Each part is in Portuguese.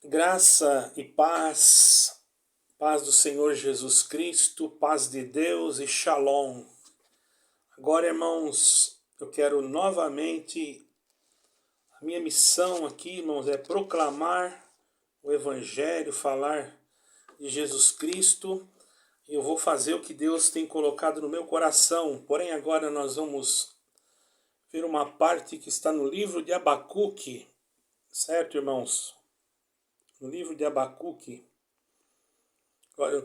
Graça e paz, paz do Senhor Jesus Cristo, paz de Deus e Shalom. Agora, irmãos, eu quero novamente, a minha missão aqui, irmãos, é proclamar o Evangelho, falar de Jesus Cristo. Eu vou fazer o que Deus tem colocado no meu coração. Porém, agora nós vamos ver uma parte que está no livro de Abacuque, certo, irmãos? No livro de Abacuque.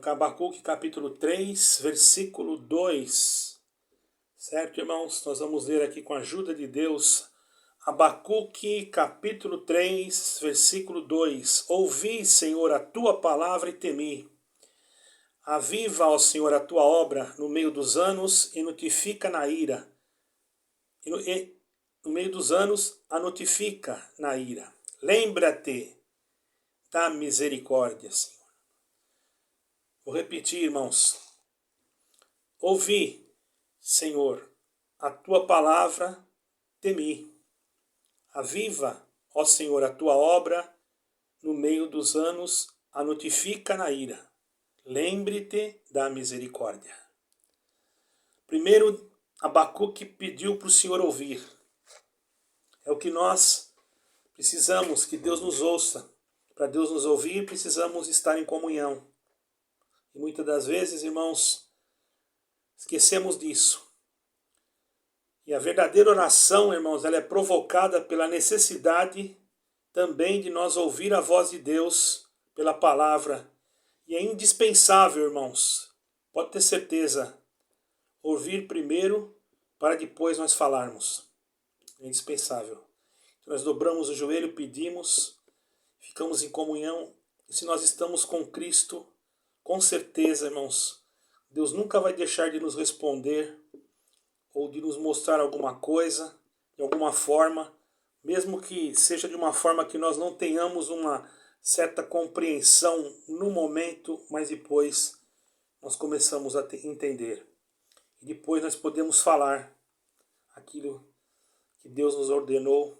Abacuque capítulo 3, versículo 2. Certo, irmãos? Nós vamos ler aqui com a ajuda de Deus. Abacuque capítulo 3, versículo 2. Ouvi, Senhor, a tua palavra e temi. Aviva, ó Senhor, a tua obra no meio dos anos e notifica na ira. No meio dos anos, a notifica na ira. Lembra-te da misericórdia, Senhor. Vou repetir, irmãos. Ouvi, Senhor, a tua palavra, temi. Aviva, ó Senhor, a tua obra, no meio dos anos, a notifica na ira. Lembre-te da misericórdia. Primeiro, Abacuque pediu para o Senhor ouvir. É o que nós precisamos, que Deus nos ouça. Para Deus nos ouvir, precisamos estar em comunhão. E muitas das vezes, irmãos, esquecemos disso. E a verdadeira oração, irmãos, ela é provocada pela necessidade também de nós ouvir a voz de Deus pela palavra. E é indispensável, irmãos, pode ter certeza, ouvir primeiro para depois nós falarmos. É indispensável. Então, nós dobramos o joelho, pedimos, ficamos em comunhão. E se nós estamos com Cristo, com certeza, irmãos, Deus nunca vai deixar de nos responder ou de nos mostrar alguma coisa, de alguma forma, mesmo que seja de uma forma que nós não tenhamos uma certa compreensão no momento, mas depois nós começamos a entender. E depois nós podemos falar aquilo que Deus nos ordenou.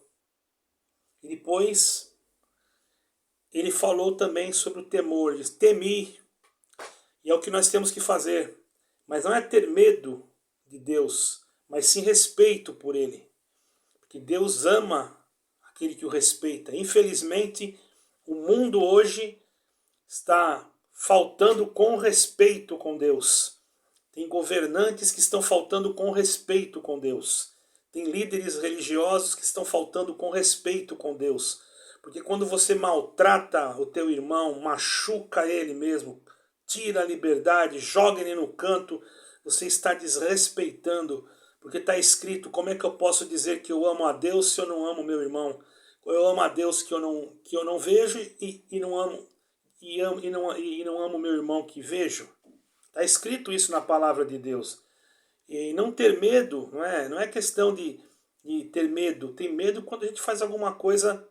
E depois ele falou também sobre o temor, diz, temi. E é o que nós temos que fazer. Mas não é ter medo de Deus, mas sim respeito por Ele. Porque Deus ama aquele que o respeita. Infelizmente, o mundo hoje está faltando com respeito com Deus. Tem governantes que estão faltando com respeito com Deus. Tem líderes religiosos que estão faltando com respeito com Deus. Porque quando você maltrata o teu irmão, machuca ele mesmo, tira a liberdade, joga ele no canto, você está desrespeitando. Porque está escrito, como é que eu posso dizer que eu amo a Deus se eu não amo meu irmão? Eu amo a Deus que eu não vejo e não amo e não amo meu irmão que vejo. Está escrito isso na palavra de Deus. E não ter medo, não é questão de ter medo. Tem medo quando a gente faz alguma coisa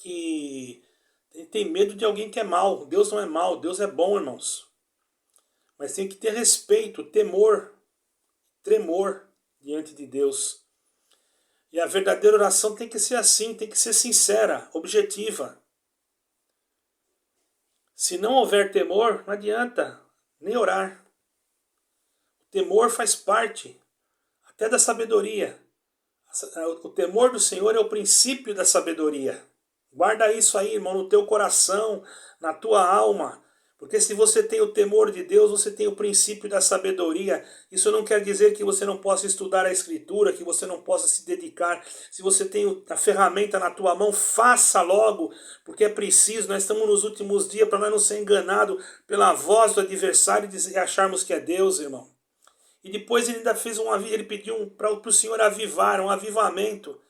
que tem medo de alguém que é mal. Deus não é mal, Deus é bom, irmãos. Mas tem que ter respeito, temor, tremor diante de Deus. E a verdadeira oração tem que ser assim, tem que ser sincera, objetiva. Se não houver temor, não adianta nem orar. O temor faz parte até da sabedoria. O temor do Senhor é o princípio da sabedoria. Guarda isso aí, irmão, no teu coração, na tua alma. Porque se você tem o temor de Deus, você tem o princípio da sabedoria. Isso não quer dizer que você não possa estudar a Escritura, que você não possa se dedicar. Se você tem a ferramenta na tua mão, faça logo, porque é preciso. Nós estamos nos últimos dias para nós não ser enganados pela voz do adversário e acharmos que é Deus, irmão. E depois ele ainda fez ele pediu para o Senhor avivar, um avivamento.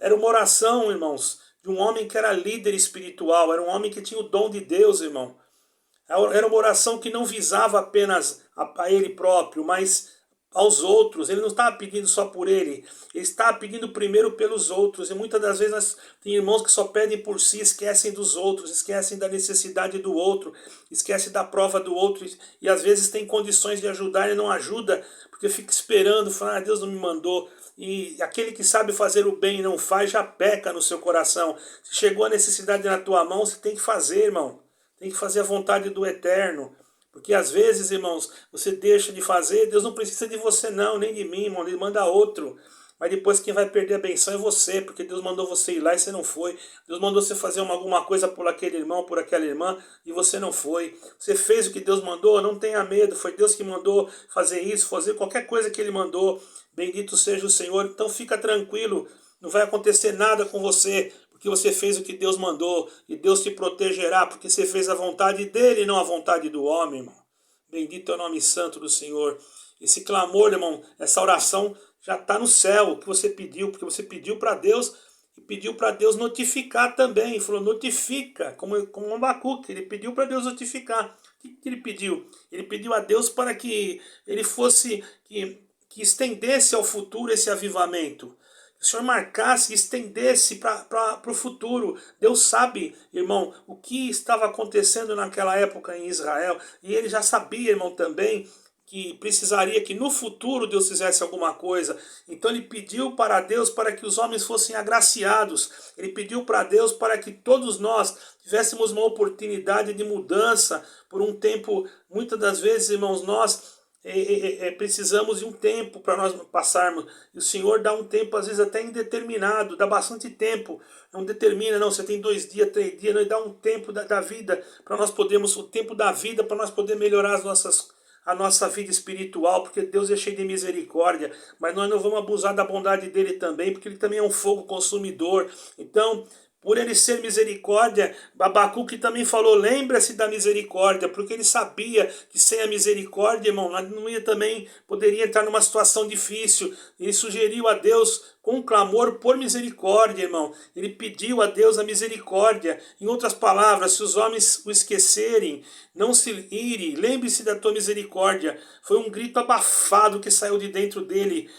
Era uma oração, irmãos, de um homem que era líder espiritual, era um homem que tinha o dom de Deus, irmão. Era uma oração que não visava apenas a ele próprio, mas aos outros. Ele não estava pedindo só por ele, ele estava pedindo primeiro pelos outros. E muitas das vezes tem irmãos que só pedem por si, esquecem dos outros, esquecem da necessidade do outro, esquecem da prova do outro. E às vezes tem condições de ajudar e não ajuda, porque fica esperando, fala, Deus não me mandou. e aquele que sabe fazer o bem e não faz, já peca no seu coração. Se chegou a necessidade na tua mão, você tem que fazer, irmão. Tem que fazer a vontade do Eterno. Porque às vezes, irmãos, você deixa de fazer, Deus não precisa de você não, nem de mim, irmão, Ele manda outro. Mas depois quem vai perder a benção é você, porque Deus mandou você ir lá e você não foi. Deus mandou você fazer alguma coisa por aquele irmão, por aquela irmã, e você não foi. Você fez o que Deus mandou, não tenha medo, foi Deus que mandou fazer isso, fazer qualquer coisa que Ele mandou. Bendito seja o Senhor, então fica tranquilo, não vai acontecer nada com você, porque você fez o que Deus mandou, e Deus te protegerá, porque você fez a vontade dEle, não a vontade do homem, irmão. Bendito é o nome santo do Senhor. Esse clamor, irmão, essa oração já está no céu, o que você pediu, porque você pediu para Deus e pediu para Deus notificar também. Ele falou, notifica, como um Abacuque, ele pediu para Deus notificar. O que ele pediu? Ele pediu a Deus para que ele fosse, que estendesse ao futuro esse avivamento. Que o Senhor marcasse e estendesse para o futuro. Deus sabe, irmão, o que estava acontecendo naquela época em Israel. E ele já sabia, irmão, também que precisaria que no futuro Deus fizesse alguma coisa. Então ele pediu para Deus para que os homens fossem agraciados. Ele pediu para Deus para que todos nós tivéssemos uma oportunidade de mudança por um tempo. Muitas das vezes, irmãos, nós precisamos de um tempo para nós passarmos. E o Senhor dá um tempo, às vezes até indeterminado, dá bastante tempo. Não determina, não, você tem 2 dias, 3 dias, não, dá um tempo da vida para nós podermos, o tempo da vida para nós poder melhorar a nossa vida espiritual, porque Deus é cheio de misericórdia, mas nós não vamos abusar da bondade dele também, porque ele também é um fogo consumidor. Então, por ele ser misericórdia, Abacuque também falou, lembra-se da misericórdia, porque ele sabia que sem a misericórdia, irmão, nós não ia também, poderia entrar numa situação difícil. Ele sugeriu a Deus com clamor por misericórdia, irmão. Ele pediu a Deus a misericórdia. Em outras palavras, se os homens o esquecerem, não se irem, lembre-se da tua misericórdia. Foi um grito abafado que saiu de dentro dele.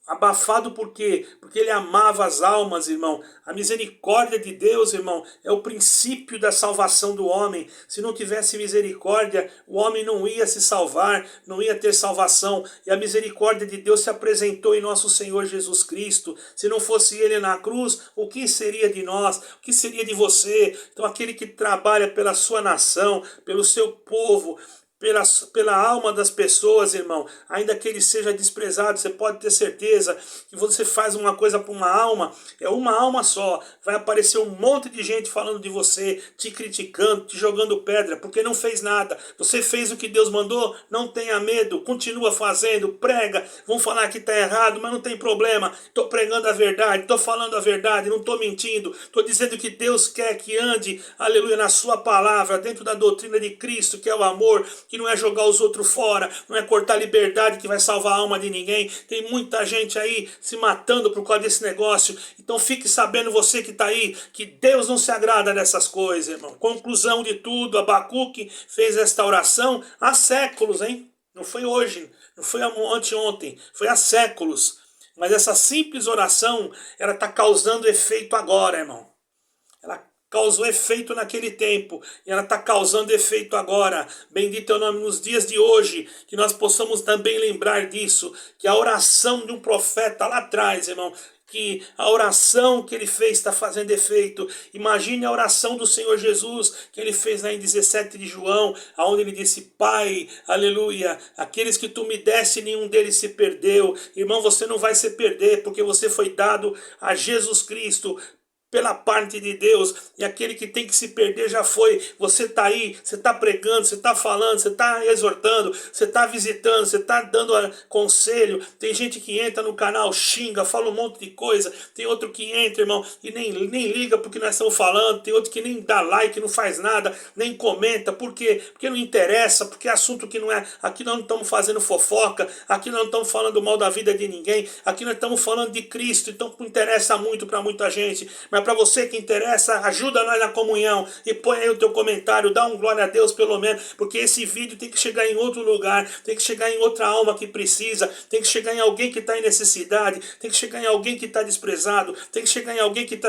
Abafado por quê? Porque ele amava as almas, irmão. A misericórdia de Deus, irmão, é o princípio da salvação do homem. Se não tivesse misericórdia, o homem não ia se salvar, não ia ter salvação. E a misericórdia de Deus se apresentou em nosso Senhor Jesus Cristo. Se não fosse ele na cruz, o que seria de nós? O que seria de você? Então aquele que trabalha pela sua nação, pelo seu povo, pela alma das pessoas, irmão, ainda que ele seja desprezado, você pode ter certeza que você faz uma coisa para uma alma, é uma alma só, vai aparecer um monte de gente falando de você, te criticando, te jogando pedra, porque não fez nada. Você fez o que Deus mandou, não tenha medo, continua fazendo, prega, vão falar que está errado, mas não tem problema, estou pregando a verdade, estou falando a verdade, não estou mentindo, estou dizendo que Deus quer que ande, aleluia, na sua palavra, dentro da doutrina de Cristo, que é o amor, que não é jogar os outros fora, não é cortar a liberdade que vai salvar a alma de ninguém. Tem muita gente aí se matando por causa desse negócio. Então fique sabendo, você que está aí, que Deus não se agrada dessas coisas, irmão. Conclusão de tudo, Abacuque fez esta oração há séculos, hein? Não foi hoje, não foi anteontem, foi há séculos. Mas essa simples oração, ela está causando efeito agora, irmão. Ela causou efeito naquele tempo, e ela está causando efeito agora. Bendito é o nome nos dias de hoje, que nós possamos também lembrar disso, que a oração de um profeta lá atrás, irmão, que a oração que ele fez está fazendo efeito. Imagine a oração do Senhor Jesus, que ele fez lá em 17 de João, onde ele disse, Pai, aleluia, aqueles que tu me deste, nenhum deles se perdeu. Irmão, você não vai se perder, porque você foi dado a Jesus Cristo, pela parte de Deus, e aquele que tem que se perder já foi. Você está aí, você está pregando, você está falando, você está exortando, você está visitando, você está dando conselho. Tem gente que entra no canal, xinga, fala um monte de coisa. Tem outro que entra, irmão, e nem liga porque nós estamos falando. Tem outro que nem dá like, não faz nada, nem comenta. Por quê? Porque não interessa, porque é assunto que não é. Aqui nós não estamos fazendo fofoca, aqui nós não estamos falando mal da vida de ninguém, aqui nós estamos falando de Cristo, então não interessa muito para muita gente. Mas para você que interessa, ajuda nós na comunhão e põe aí o teu comentário, dá um glória a Deus pelo menos, porque esse vídeo tem que chegar em outro lugar, tem que chegar em outra alma que precisa, tem que chegar em alguém que está em necessidade, tem que chegar em alguém que está desprezado, tem que chegar em alguém que está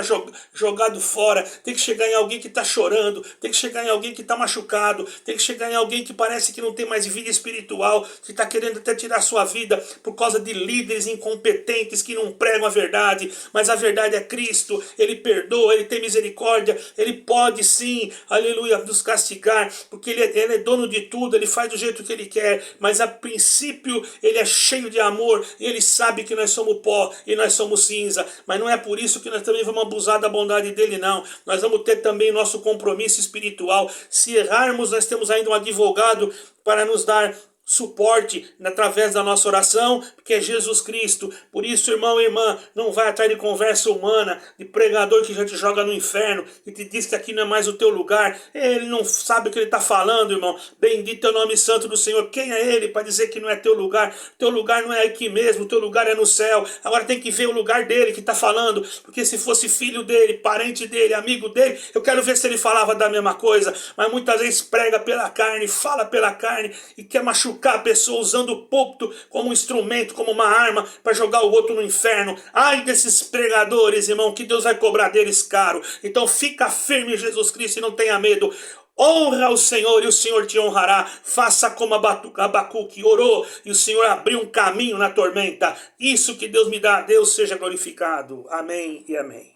jogado fora, tem que chegar em alguém que está chorando, tem que chegar em alguém que está machucado, tem que chegar em alguém que parece que não tem mais vida espiritual, que está querendo até tirar sua vida por causa de líderes incompetentes que não pregam a verdade, mas a verdade é Cristo. Ele perdoa, Ele tem misericórdia, Ele pode sim, aleluia, nos castigar, porque ele é dono de tudo, Ele faz do jeito que Ele quer, mas a princípio Ele é cheio de amor, e Ele sabe que nós somos pó e nós somos cinza, mas não é por isso que nós também vamos abusar da bondade dEle, não. Nós vamos ter também nosso compromisso espiritual. Se errarmos, nós temos ainda um advogado para nos dar suporte através da nossa oração, que é Jesus Cristo. Por isso, irmão e irmã, não vai atrás de conversa humana, de pregador que já te joga no inferno, que te diz que aqui não é mais o teu lugar. Ele não sabe o que ele está falando, irmão. Bendito é o nome santo do Senhor. Quem é ele para dizer que não é teu lugar? Teu lugar não é aqui mesmo, teu lugar é no céu. Agora tem que ver o lugar dele que está falando, porque se fosse filho dele, parente dele, amigo dele, eu quero ver se ele falava da mesma coisa. Mas muitas vezes prega pela carne, fala pela carne e quer machucar a pessoa usando o púlpito como um instrumento, como uma arma para jogar o outro no inferno. Ai desses pregadores, irmão, que Deus vai cobrar deles caro. Então fica firme em Jesus Cristo e não tenha medo. Honra o Senhor e o Senhor te honrará. Faça como Abacuque orou e o Senhor abriu um caminho na tormenta. Isso que Deus me dá, Deus seja glorificado. Amém e amém.